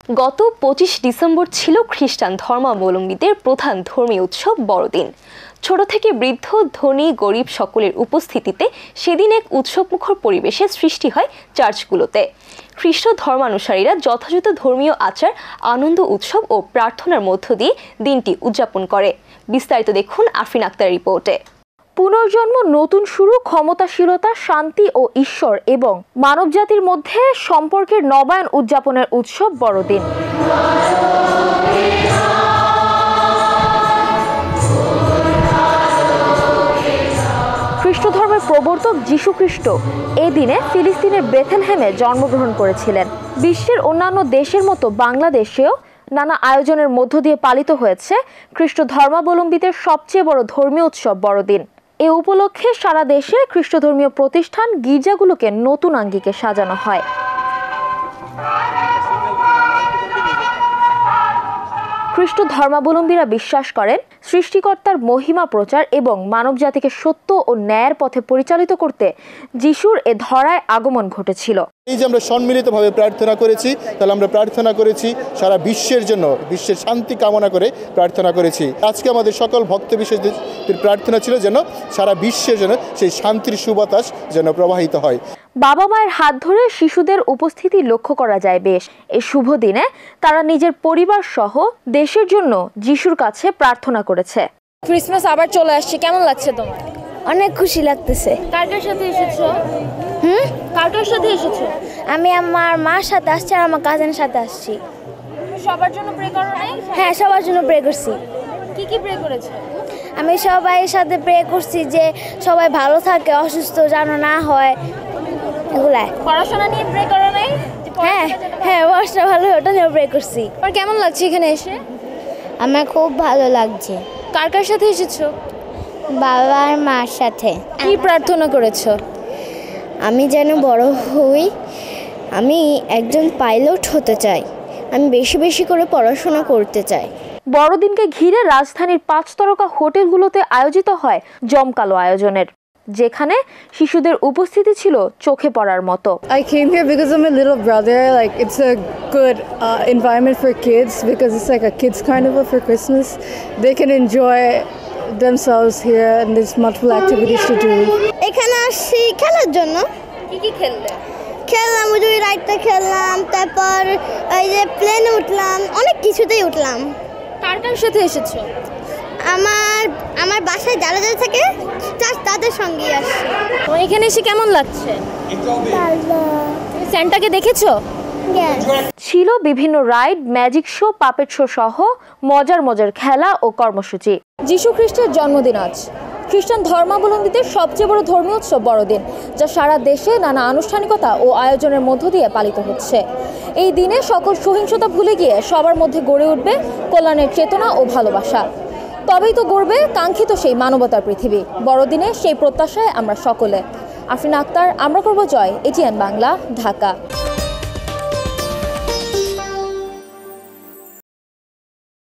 গত ২৫ ডিসেম্বর ছিল খ্রিস্টান ধর্মাবলম্বীদের প্রধান ধর্মীয় উৎসব বড়দিন। ছোট থেকে বৃদ্ধ, ধনী, গরিব সকলের উপস্থিতিতে সেদিন এক উৎসবমুখর পরিবেশের সৃষ্টি হয় চার্চগুলোতে। খ্রিস্ট ধর্মানুসারীরা যথাযথ ধর্মীয় আচার, আনন্দ, উৎসব ও প্রার্থনার মধ্য দিয়ে দিনটি উদযাপন করে। বিস্তারিত দেখুন আফরিন আক্তার রিপোর্টে। পুনর্জন্ম, নতুন শুরু, ক্ষমতাশীলতা, শান্তি ও ঈশ্বর এবং মানবজাতির মধ্যে সম্পর্কের নবায়ন উদযাপনের উৎসব বড়দিন। খ্রিস্ট ধর্মের প্রবর্তক যীশু খ্রিস্ট এই দিনে ফিলিস্তিনের বেথলেহেমে জন্মগ্রহণ করেছিলেন। বিশ্বের অন্যান্য দেশের মতো বাংলাদেশেও নানা আয়োজনের মধ্য দিয়ে পালিত হয়েছে খ্রিস্ট ধর্মাবলম্বীদের সবচেয়ে বড় ধর্মীয় উৎসব বড়দিন। এ উপলক্ষে সারা দেশে খ্রিস্টধর্মীয় প্রতিষ্ঠান, গির্জাগুলোকে নতুন আঙ্গিকে সাজানো হয়। খ্রিস্ট ধর্মাবলম্বীরা বিশ্বাস করেন সৃষ্টিকর্তার মহিমা প্রচার এবং মানবজাতিকে সত্য ও ন্যায়ের পথে পরিচালিত করতে যিশুর এ ধরায় আগমন ঘটেছিল। এই যে আমরা সম্মিলিতভাবে প্রার্থনা করেছি, তাহলে আমরা প্রার্থনা করেছি সারা বিশ্বের জন্য, বিশ্বের শান্তি কামনা করে প্রার্থনা করেছি। আজকে আমাদের সকল ভক্ত বিশেষদের প্রার্থনা ছিল যেন সারা বিশ্বের জন্য সেই শান্তির সুবাতাস যেন প্রবাহিত হয়। বাবা মায়ের হাত ধরে শিশুদের উপস্থিতি লক্ষ্য করা যায় বেশ। এই শুভ দিনে তারা নিজের পরিবার সহ দেশের জন্য যিশুর কাছে প্রার্থনা করেছে। ক্রিসমাস আবার চলে আসছে, কেমন লাগছে তোমার? অনেক খুশি লাগতেছে। কার সাথে এসেছো? কার সাথে এসেছো? আমি আমার মার সাথে আসছি আর আমার কাজিনের সাথে আসছি। সবার জন্য প্রে করো নাই? হ্যাঁ, সবার জন্য প্রে করছি। কি কি প্রে করেছো? আমি সবাইয়ের সাথে প্রে করছি যে সবাই ভালো থাকে, অসুস্থ যেন না হয়, এগুলাই। পড়াশোনা নিয়ে প্রে করো নাই? হ্যাঁ হ্যাঁ, পড়াশোনা ভালো, ওটা নিয়ে প্রে করছি। আর কেমন লাগছে এখানে এসে? আমার খুব ভালো লাগছে। কার সাথে এসেছো? বাবা আর মার সাথে। কি প্রার্থনা করেছো? আমি যেন বড় হই, আমি একজন পাইলট হতে চাই, আমি বেশি বেশি করে পড়াশোনা করতে চাই। বড়দিনকে ঘিরে রাজধানীর 5 তারকা হোটেলগুলোতে আয়োজিত হয় জমকালো আয়োজনের, যেখানে শিশুদের উপস্থিতি ছিল চোখে পড়ার মতো। I came here because of my little brother. Like, it's a good environment for kids because it's like a kids carnival for Christmas. They can enjoy themselves here and there's multiple activities to do. এখানে আসছি খেলার জন্য। কি কি খেললে? খেললাম, ওই রাইডটা খেললাম, তারপর ওই যে প্লেনে উঠলাম, অনেক কিছুতেই উঠলাম। কার সাথে এসেছো? আমার বাসায় যারা যারা থাকে তাদের সঙ্গেই আসছি। এখানে এসে কেমন লাগছে? স্যান্টাকে দেখেছো? ছিল বিভিন্ন ride, magic show, puppet show সহ মজার মজার খেলা ও কর্মসূচি। যীশু খ্রিস্টের জন্মদিন আজ। খ্রিস্টান ধর্মাবলম্বীদের সবচেয়ে বড় ধর্মীয় উৎসব বড়দিন, যা সারা দেশে নানা আনুষ্ঠানিকতা ও আয়োজনের মধ্য দিয়ে পালিত হচ্ছে। এই দিনে সকল সহিংসতা ভুলে গিয়ে সবার মধ্যে গড়ে উঠবে কল্যাণের চেতনা ও ভালোবাসা। তবেই তো গড়বে কাঙ্ক্ষিত সেই মানবতার পৃথিবী। বড়দিনে সেই প্রত্যাশায় আমরা সকলে। আফরিন আক্তার, আমরা করব জয়, এটিএন বাংলা, ঢাকা।